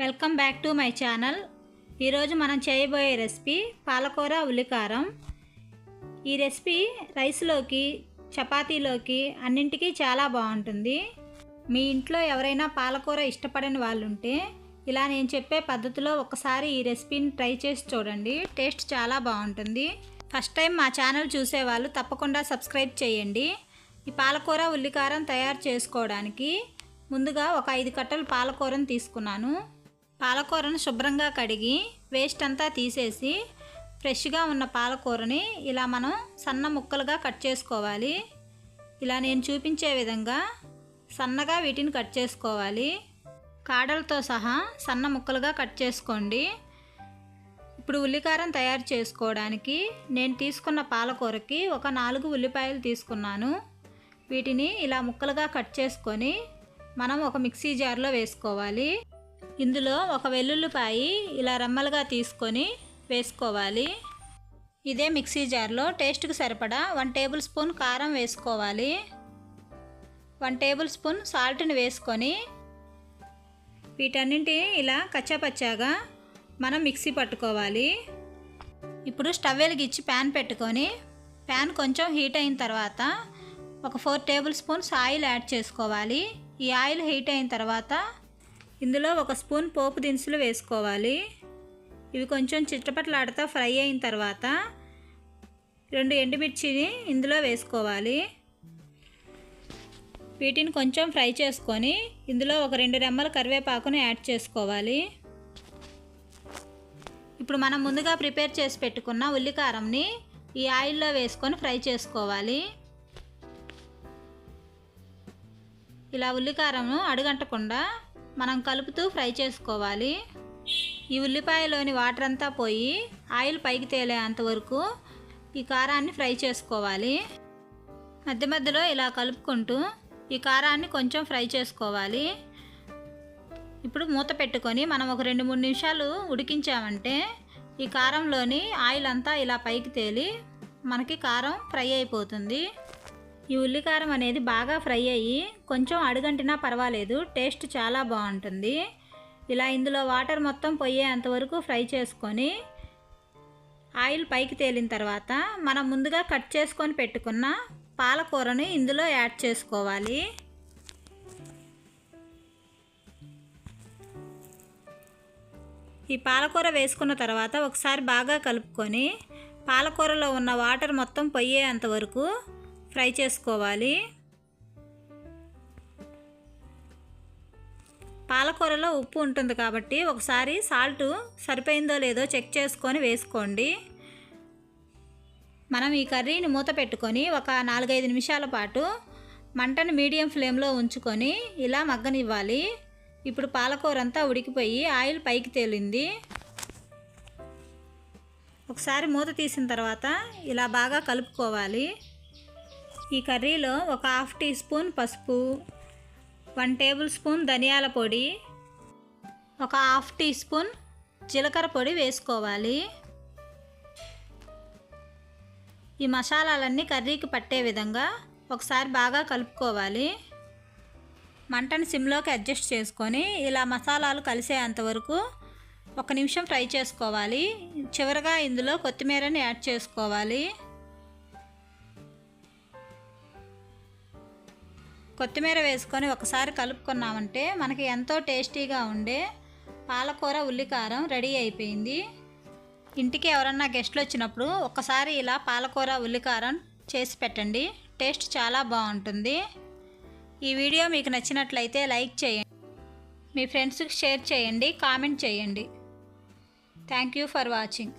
Welcome back to my channel. ఈరోజు మనం చేయబోయే రెసిపీ పాలకూర ఉల్లికారం. ఈ రెసిపీ రైస్లోకి, చపాతీలోకి అన్నింటికీ చాలా బాగుంటుంది. మీ ఇంట్లో ఎవరైనా పాలకూర ఇష్టపడని వాళ్ళు ఉంటే ఇలా నేను చెప్పే పద్ధతిలో ఒకసారి ఈ రెసిపీని ట్రై చేసి చూడండి. టేస్ట్ చాలా బాగుంటుంది. ఫస్ట్ టైం మా ఛానల్ చూసేవాళ్ళు తప్పకుండా సబ్స్క్రైబ్ చేయండి. ఈ పాలకూర ఉల్లికారం తయారు చేసుకోవడానికి ముందుగా ఒక 5 కట్టలు పాలకూరను తీసుకున్నాను. పాలకూరను శుభ్రంగా కడిగి వేస్ట్ అంతా తీసేసి ఫ్రెష్గా ఉన్న పాలకూరని ఇలా మనం సన్న ముక్కలుగా కట్ చేసుకోవాలి. ఇలా నేను చూపించే విధంగా సన్నగా వీటిని కట్ చేసుకోవాలి. కాడలతో సహా సన్న ముక్కలుగా కట్ చేసుకోండి. ఇప్పుడు ఉల్లికారం తయారు చేసుకోవడానికి నేను తీసుకున్న పాలకూరకి ఒక 4 ఉల్లిపాయలు తీసుకున్నాను. వీటిని ఇలా ముక్కలుగా కట్ చేసుకొని మనం ఒక మిక్సీ జార్లో వేసుకోవాలి. ఇందులో ఒక వెల్లుల్లిపాయి ఇలా రెమ్మలుగా తీసుకొని వేసుకోవాలి. ఇదే మిక్సీ జార్లో టేస్ట్కి సరిపడా 1 టేబుల్ స్పూన్ కారం వేసుకోవాలి. 1 టేబుల్ స్పూన్ సాల్ట్ని వేసుకొని వీటన్నింటినీ ఇలా కచ్చాపచ్చాగా మనం మిక్సీ పట్టుకోవాలి. ఇప్పుడు స్టవ్ వెలిగించి ప్యాన్ పెట్టుకొని ప్యాన్ కొంచెం హీట్ అయిన తర్వాత ఒక 4 టేబుల్ స్పూన్స్ ఆయిల్ యాడ్ చేసుకోవాలి. ఈ ఆయిల్ హీట్ అయిన తర్వాత ఇందులో 1 స్పూన్ పోపు దినుసులు వేసుకోవాలి. ఇవి కొంచెం చిటపటలాడుతూ ఫ్రై అయిన తర్వాత 2 ఎండుమిర్చిని ఇందులో వేసుకోవాలి. వీటిని కొంచెం ఫ్రై చేసుకొని ఇందులో ఒక 2 రెమ్మల కరివేపాకుని యాడ్ చేసుకోవాలి. ఇప్పుడు మనం ముందుగా ప్రిపేర్ చేసి పెట్టుకున్న ఉల్లికారంని ఈ ఆయిల్లో వేసుకొని ఫ్రై చేసుకోవాలి. ఇలా ఉల్లికారంను అడుగంటకుండా మనం కలుపుతూ ఫ్రై చేసుకోవాలి. ఈ ఉల్లిపాయలోని వాటర్ అంతా పోయి ఆయిల్ పైకి తేలేంత వరకు ఈ కారాన్ని ఫ్రై చేసుకోవాలి. మధ్య మధ్యలో ఇలా కలుపుకుంటూ ఈ కారాన్ని కొంచెం ఫ్రై చేసుకోవాలి. ఇప్పుడు మూత పెట్టుకొని మనం ఒక 2-3 నిమిషాలు ఉడికించామంటే ఈ కారంలోని ఆయిల్ అంతా ఇలా పైకి తేలి మనకి కారం ఫ్రై అయిపోతుంది. ఈ ఉల్లికారం అనేది బాగా ఫ్రై అయ్యి కొంచెం అడుగంటినా పర్వాలేదు, టేస్ట్ చాలా బాగుంటుంది. ఇలా ఇందులో వాటర్ మొత్తం పోయేంతవరకు ఫ్రై చేసుకొని ఆయిల్ పైకి తేలిన తర్వాత మనం ముందుగా కట్ చేసుకొని పెట్టుకున్న పాలకూరని ఇందులో యాడ్ చేసుకోవాలి. ఈ పాలకూర వేసుకున్న తర్వాత ఒకసారి బాగా కలుపుకొని పాలకూరలో ఉన్న వాటర్ మొత్తం పోయేంత వరకు ఫ్రై చేసుకోవాలి. పాలకూరలో ఉప్పు ఉంటుంది కాబట్టి ఒకసారి సాల్ట్ సరిపోయిందో లేదో చెక్ చేసుకొని వేసుకోండి. మనం ఈ కర్రీని మూత పెట్టుకొని ఒక 4-5 నిమిషాల పాటు మంటను మీడియం ఫ్లేమ్లో ఉంచుకొని ఇలా మగ్గనివ్వాలి. ఇప్పుడు పాలకూర అంతా ఉడికిపోయి ఆయిల్ పైకి తేలింది. ఒకసారి మూత తీసిన తర్వాత ఇలా బాగా కలుపుకోవాలి. ఈ కర్రీలో ఒక 1/2 టీ స్పూన్ పసుపు, 1 టేబుల్ స్పూన్ ధనియాల పొడి, ఒక 1/2 టీ స్పూన్ జీలకర్ర పొడి వేసుకోవాలి. ఈ మసాలాలన్నీ కర్రీకి పట్టే విధంగా ఒకసారి బాగా కలుపుకోవాలి. మంటని సిమ్లోకి అడ్జస్ట్ చేసుకొని ఇలా మసాలాలు కలిసేంత వరకు 1 నిమిషం ఫ్రై చేసుకోవాలి. చివరగా ఇందులో కొత్తిమీరని యాడ్ చేసుకోవాలి. కొత్తిమీర వేసుకొని ఒకసారి కలుపుకున్నామంటే మనకి ఎంతో టేస్టీగా ఉండే పాలకూర ఉల్లికారం రెడీ అయిపోయింది. ఇంటికి ఎవరన్నా గెస్ట్లు వచ్చినప్పుడు ఒకసారి ఇలా పాలకూర ఉల్లికారం చేసి పెట్టండి. టేస్ట్ చాలా బాగుంటుంది. ఈ వీడియో మీకు నచ్చినట్లయితే లైక్ చేయండి, మీ ఫ్రెండ్స్కి షేర్ చేయండి, కామెంట్ చేయండి. Thank you for watching.